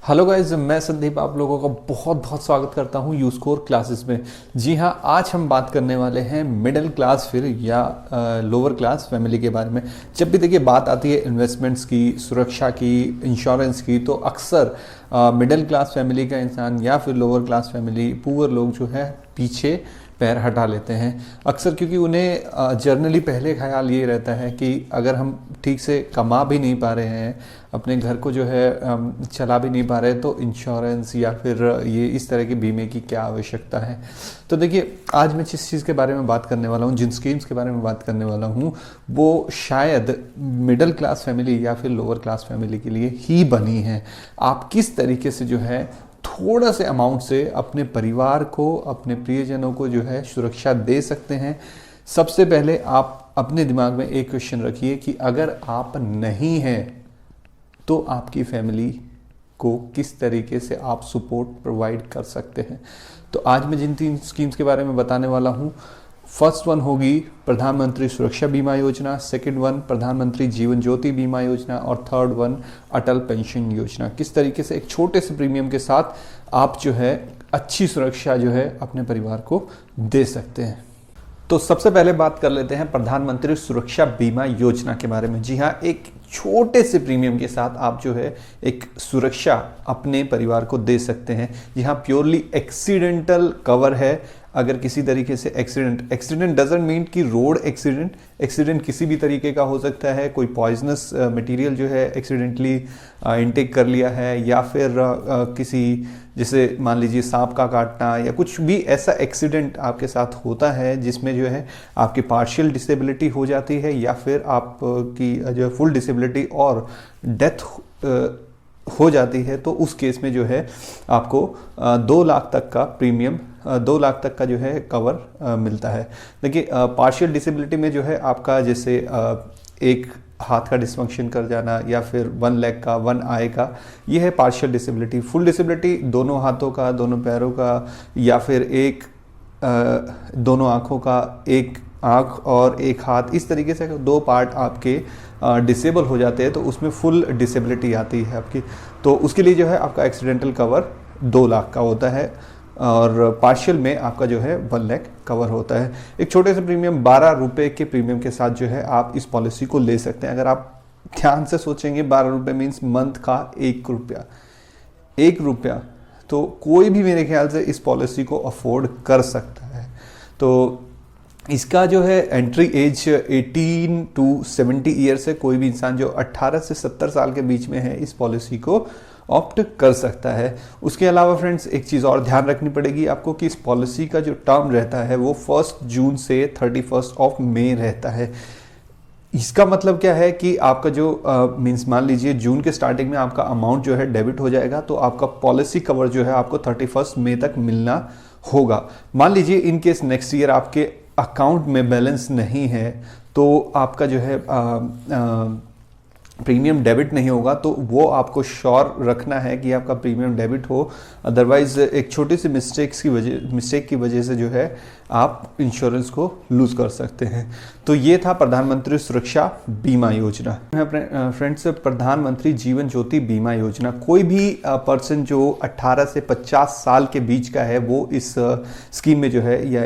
Hello guys, मैं संदीप आप लोगों का बहुत बहुत स्वागत करता हूं यू स्कोर क्लासेस में। जी हां, आज हम बात करने वाले हैं मिडिल क्लास फिर या लोअर क्लास फैमिली के बारे में। जब भी देखिए बात आती है इन्वेस्टमेंट्स की, सुरक्षा की, इंश्योरेंस की, तो अक्सर मिडिल क्लास फैमिली का इंसान या फिर लोअर क्लास फैमिली पुअर लोग जो है पीछे पैर हटा लेते हैं अक्सर, क्योंकि उन्हें जर्नली पहले ख्याल ये रहता है कि अगर हम ठीक से कमा भी नहीं पा रहे हैं, अपने घर को जो है चला भी नहीं पा रहे, तो इंश्योरेंस या फिर ये इस तरह के बीमे की क्या आवश्यकता है। तो देखिए, आज मैं जिस चीज़ के बारे में बात करने वाला हूँ, जिन स्कीम्स के बारे में बात करने वाला हूँ, वो शायद मिडिल क्लास फैमिली या फिर लोअर क्लास फैमिली के लिए ही बनी है। आप किस तरीके से जो है थोड़ा से अमाउंट से अपने परिवार को, अपने प्रियजनों को जो है सुरक्षा दे सकते हैं। सबसे पहले आप अपने दिमाग में एक क्वेश्चन रखिए कि अगर आप नहीं हैं तो आपकी फैमिली को किस तरीके से आप सपोर्ट प्रोवाइड कर सकते हैं। तो आज मैं जिन 3 स्कीम्स के बारे में बताने वाला हूं, फर्स्ट वन होगी प्रधानमंत्री सुरक्षा बीमा योजना, सेकंड वन प्रधानमंत्री जीवन ज्योति बीमा योजना और थर्ड वन अटल पेंशन योजना। किस तरीके से एक छोटे से प्रीमियम के साथ आप जो है अच्छी सुरक्षा जो है अपने परिवार को दे सकते हैं। तो सबसे पहले बात कर लेते हैं प्रधानमंत्री सुरक्षा बीमा योजना के बारे में। जी हाँ, एक छोटे से प्रीमियम के साथ आप जो है एक सुरक्षा अपने परिवार को दे सकते हैं। यहाँ प्योरली एक्सीडेंटल कवर है। अगर किसी तरीके से एक्सीडेंट डजंट मीन कि रोड एक्सीडेंट किसी भी तरीके का हो सकता है। कोई पॉइजनस मटेरियल जो है एक्सीडेंटली इनटेक कर लिया है, या फिर किसी, जैसे मान लीजिए सांप का काटना, या कुछ भी ऐसा एक्सीडेंट आपके साथ होता है जिसमें जो है आपकी पार्शियल डिसेबिलिटी हो जाती है, या फिर आपकी जो फुल डिसेबिलिटी और डेथ हो जाती है, तो उस केस में जो है आपको 2 लाख तक का प्रीमियम, 2 लाख तक का जो है कवर मिलता है। देखिए, पार्शियल डिसेबिलिटी में जो है आपका जैसे एक हाथ का डिसफंक्शन कर जाना, या फिर 1 लेग का, 1 आई का, ये है पार्शियल डिसेबिलिटी। फुल डिसेबिलिटी दोनों हाथों का, दोनों पैरों का, या फिर एक दोनों आँखों का, एक आँख और एक हाथ, इस तरीके से 2 पार्ट आपके डिसेबल हो जाते हैं, तो उसमें फुल डिसेबिलिटी आती है आपकी। तो उसके लिए जो है आपका एक्सीडेंटल कवर 2 लाख का होता है, और पार्शियल में आपका जो है 1 लाख कवर होता है। एक छोटे से प्रीमियम 12 रुपये के प्रीमियम के साथ जो है आप इस पॉलिसी को ले सकते हैं। अगर आप ध्यान से सोचेंगे, 12 रुपये मीन्स मंथ का 1 रुपया, 1 रुपया, तो कोई भी मेरे ख्याल से इस पॉलिसी को अफोर्ड कर सकता है। तो इसका जो है एंट्री एज 18 टू 70 ईयर्स है। कोई भी इंसान जो 18 से 70 साल के बीच में है इस पॉलिसी को ऑप्ट कर सकता है। उसके अलावा फ्रेंड्स, एक चीज़ और ध्यान रखनी पड़ेगी आपको कि इस पॉलिसी का जो टर्म रहता है वो 1 जून से 31 मई रहता है। इसका मतलब क्या है कि आपका जो मीन्स मान लीजिए जून के स्टार्टिंग में आपका अमाउंट जो है डेबिट हो जाएगा, तो आपका पॉलिसी कवर जो है आपको 31 मई तक मिलना होगा। मान लीजिए इन केस नेक्स्ट ईयर आपके अकाउंट में बैलेंस नहीं है, तो आपका जो है प्रीमियम डेबिट नहीं होगा, तो वो आपको श्योर रखना है कि आपका प्रीमियम डेबिट हो। अदरवाइज एक छोटी सी मिस्टेक की वजह से जो है आप इंश्योरेंस को लूज कर सकते हैं। तो ये था प्रधानमंत्री सुरक्षा बीमा योजना। फ्रेंड्स, प्रधानमंत्री जीवन ज्योति बीमा योजना, कोई भी पर्सन जो 18 से 50 साल के बीच का है वो इस स्कीम में जो है या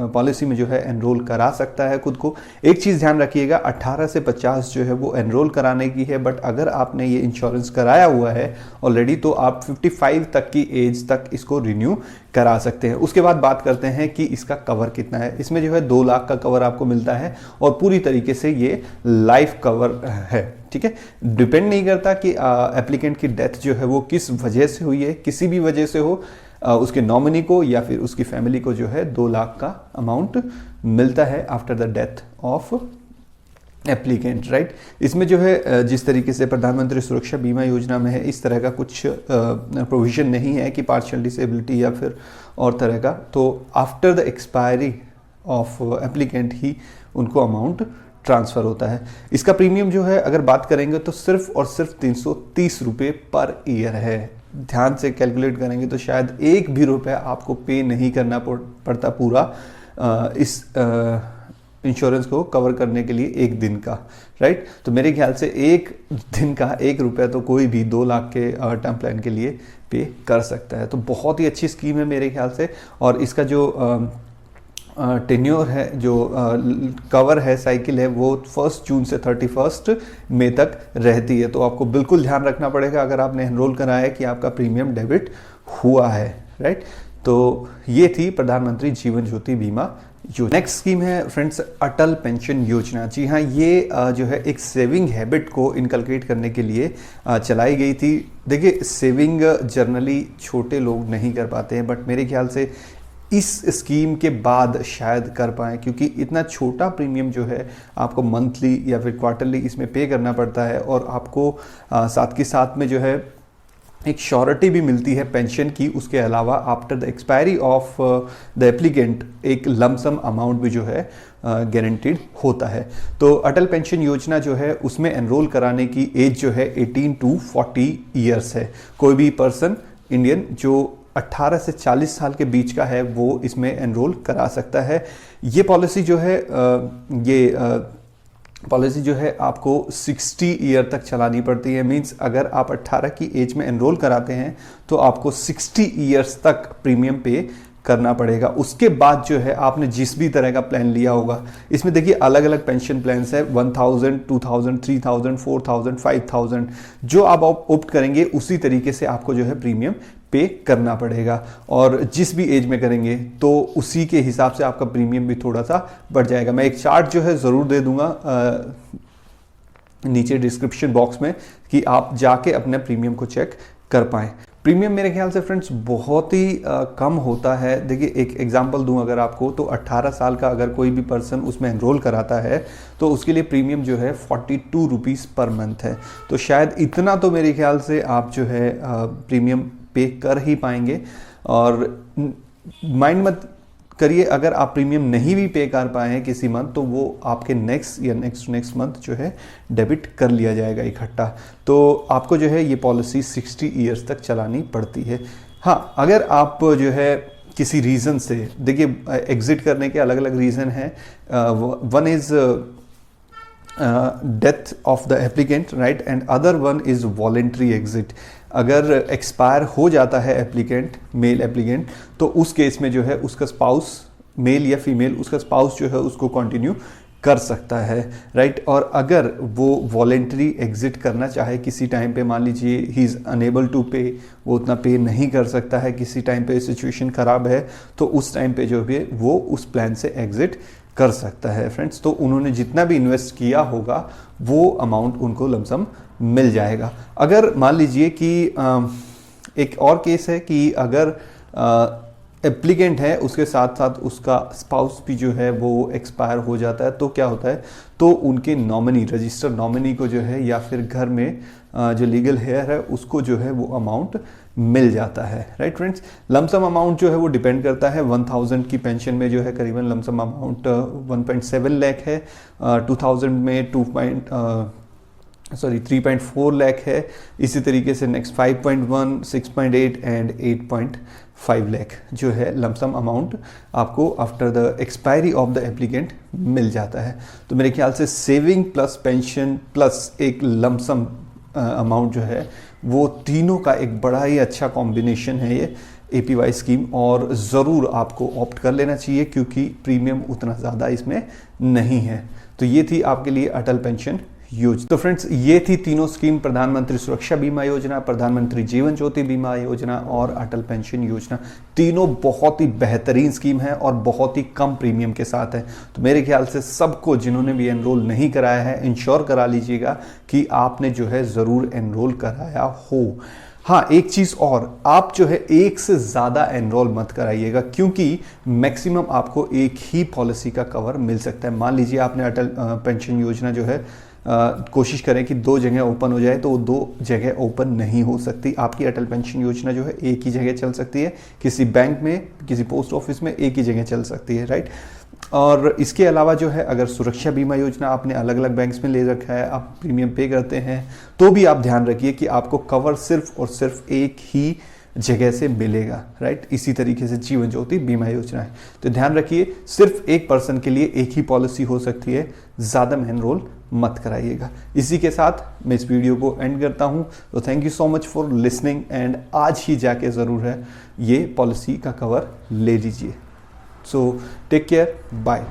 पॉलिसी में जो है एनरोल करा सकता है खुद को। एक चीज़ ध्यान रखिएगा, 18 से 50 जो है वो एनरोल कराने की है, बट अगर आपने ये इंश्योरेंस कराया हुआ है ऑलरेडी, तो आप 55 तक की एज तक इसको रिन्यू करा सकते हैं। उसके बाद बात करते हैं कि इसका कवर कितना है। इसमें जो है 2 लाख का कवर आपको मिलता है, और पूरी तरीके से ये लाइफ कवर है। ठीक है, डिपेंड नहीं करता कि एप्लीकेंट की डेथ जो है वो किस वजह से हुई है, किसी भी वजह से हो, उसके नॉमिनी को या फिर उसकी फैमिली को जो है 2 लाख का अमाउंट मिलता है after the death of applicant, right. इसमें जो है जिस तरीके से प्रधानमंत्री सुरक्षा बीमा योजना में है, इस तरह का कुछ प्रोविजन नहीं है कि पार्शियल डिसेबिलिटी या फिर और तरह का। तो after the expiry of applicant ही उनको अमाउंट ट्रांसफ़र होता है। इसका प्रीमियम जो है अगर बात करेंगे तो सिर्फ और सिर्फ 330 रुपये पर ईयर है। ध्यान से कैलकुलेट करेंगे तो शायद 1 भी रुपया आपको पे नहीं करना पड़ता पूरा इस इंश्योरेंस को कवर करने के लिए एक दिन का, राइट। तो मेरे ख्याल से एक दिन का 1 रुपया तो कोई भी 2 लाख के टर्म प्लान के लिए पे कर सकता है। तो बहुत ही अच्छी स्कीम है मेरे ख्याल से। और इसका जो टेन्योर है, जो कवर है, साइकिल है, वो 1 जून से 31 मई तक रहती है। तो आपको बिल्कुल ध्यान रखना पड़ेगा अगर आपने एनरोल कराया है कि आपका प्रीमियम डेबिट हुआ है, राइट। तो ये थी प्रधानमंत्री जीवन ज्योति बीमा योजना। नेक्स्ट स्कीम है फ्रेंड्स अटल पेंशन योजना। जी हाँ, ये जो है एक सेविंग हैबिट को इनकलकेट करने के लिए चलाई गई थी। देखिए, सेविंग जनरली छोटे लोग नहीं कर पाते हैं, बट मेरे ख्याल से इस स्कीम के बाद शायद कर पाएँ, क्योंकि इतना छोटा प्रीमियम जो है आपको मंथली या फिर क्वार्टरली इसमें पे करना पड़ता है, और आपको साथ के साथ में जो है एक श्योरिटी भी मिलती है पेंशन की। उसके अलावा after the expiry of the applicant एक लमसम अमाउंट भी जो है गारंटीड होता है। तो अटल पेंशन योजना जो है उसमें एनरोल कराने की एज जो है 18 to 40 ईयर्स है। कोई भी पर्सन इंडियन जो 18 से 40 साल के बीच का है वो इसमें एनरोल करा सकता है। ये पॉलिसी जो है पॉलिसी जो है आपको 60 ईयर तक चलानी पड़ती है। मींस अगर आप 18 की एज में एनरोल कराते हैं तो आपको 60 ईयर्स तक प्रीमियम पे करना पड़ेगा। उसके बाद जो है आपने जिस भी तरह का प्लान लिया होगा, इसमें देखिए अलग अलग पेंशन प्लान्स है, 1000, 2000, 3000, 4000, 5000, जो आप ऑप्ट करेंगे उसी तरीके से आपको जो है प्रीमियम पे करना पड़ेगा। और जिस भी एज में करेंगे तो उसी के हिसाब से आपका प्रीमियम भी थोड़ा सा बढ़ जाएगा। मैं एक चार्ट जो है ज़रूर दे दूंगा नीचे डिस्क्रिप्शन बॉक्स में, कि आप जाके अपने प्रीमियम को चेक कर पाएं। प्रीमियम मेरे ख्याल से फ्रेंड्स बहुत ही कम होता है। देखिए, एक एग्जांपल दूं अगर आपको, तो 18 साल का अगर कोई भी पर्सन उसमें एनरोल कराता है तो उसके लिए प्रीमियम जो है 42 रुपीज़ पर मंथ है। तो शायद इतना तो मेरे ख्याल से आप जो है प्रीमियम पे कर ही पाएंगे। और माइंड मत करिए अगर आप प्रीमियम नहीं भी पे कर पाए हैं किसी मंथ, तो वो आपके नेक्स्ट या नेक्स्ट मंथ जो है डेबिट कर लिया जाएगा इकट्ठा। तो आपको जो है ये पॉलिसी 60 ईयर्स तक चलानी पड़ती है। हाँ, अगर आप जो है किसी रीज़न से, देखिए एग्जिट करने के अलग अलग रीज़न हैं। One is death of the applicant, right, and other one is voluntary exit. अगर एक्सपायर हो जाता है एप्लीकेंट, मेल एप्लीकेंट, तो उस केस में जो है उसका स्पाउस, मेल या फीमेल, उसका स्पाउस जो है उसको कंटिन्यू कर सकता है, राइट। और अगर वो वॉलेंट्री एग्जिट करना चाहे किसी टाइम पे, मान लीजिए ही इज़ अनेबल टू पे, वो उतना पे नहीं कर सकता है, किसी टाइम पे सिचुएशन ख़राब है, तो उस टाइम पे जो है वो उस प्लान से एग्जिट कर सकता है फ्रेंड्स। तो उन्होंने जितना भी इन्वेस्ट किया होगा वो अमाउंट उनको लमसम मिल जाएगा। अगर मान लीजिए कि एक और केस है कि अगर एप्लीकेंट है उसके साथ साथ उसका स्पाउस भी जो है वो एक्सपायर हो जाता है, तो क्या होता है, तो उनके नॉमिनी, रजिस्टर्ड नॉमिनी को जो है या फिर घर में जो लीगल हेयर है उसको जो है वो अमाउंट मिल जाता है, राइट फ्रेंड्स। लमसम अमाउंट जो है वो डिपेंड करता है। 1000 की पेंशन में जो है करीबन लमसम अमाउंट 1.7 लाख है, 2000 में 3.4 लाख है। इसी तरीके से नेक्स्ट 5.1, 6.8 एंड 8.5 लाख जो है लमसम अमाउंट आपको after the expiry of the applicant मिल जाता है। तो मेरे ख्याल से सेविंग प्लस पेंशन प्लस एक लमसम अमाउंट जो है वो तीनों का एक बड़ा ही अच्छा कॉम्बिनेशन है ये APY स्कीम, और ज़रूर आपको ऑप्ट कर लेना चाहिए क्योंकि प्रीमियम उतना ज़्यादा इसमें नहीं है। तो ये थी आपके लिए अटल पेंशन योजना। तो फ्रेंड्स, ये थी तीनों स्कीम, प्रधानमंत्री सुरक्षा बीमा योजना, प्रधानमंत्री जीवन ज्योति बीमा योजना और अटल पेंशन योजना। तीनों बहुत ही बेहतरीन स्कीम है और बहुत ही कम प्रीमियम के साथ है। तो मेरे ख्याल से सबको, जिन्होंने भी एनरोल नहीं कराया है, इंश्योर करा लीजिएगा कि आपने जो है ज़रूर एनरोल कराया हो। हाँ, एक चीज़ और, आप जो है एक से ज़्यादा एनरोल मत कराइएगा क्योंकि मैक्सिमम आपको एक ही पॉलिसी का कवर मिल सकता है। मान लीजिए आपने अटल पेंशन योजना जो है कोशिश करें कि 2 जगह ओपन हो जाए, तो वो 2 जगह ओपन नहीं हो सकती। आपकी अटल पेंशन योजना जो है एक ही जगह चल सकती है, किसी बैंक में, किसी पोस्ट ऑफिस में एक ही जगह चल सकती है, राइट। और इसके अलावा जो है अगर सुरक्षा बीमा योजना आपने अलग अलग बैंक्स में ले रखा है, आप प्रीमियम पे करते हैं, तो भी आप ध्यान रखिए कि आपको कवर सिर्फ और सिर्फ एक ही जगह से मिलेगा, राइट। इसी तरीके से जीवन ज्योति बीमा योजना है। तो ध्यान रखिए, सिर्फ एक पर्सन के लिए एक ही पॉलिसी हो सकती है, ज़्यादा में एनरोल मत कराइएगा। इसी के साथ मैं इस वीडियो को एंड करता हूं। तो thank you so much for listening and आज ही जाके ज़रूर है ये पॉलिसी का कवर ले लीजिए। So take care, bye.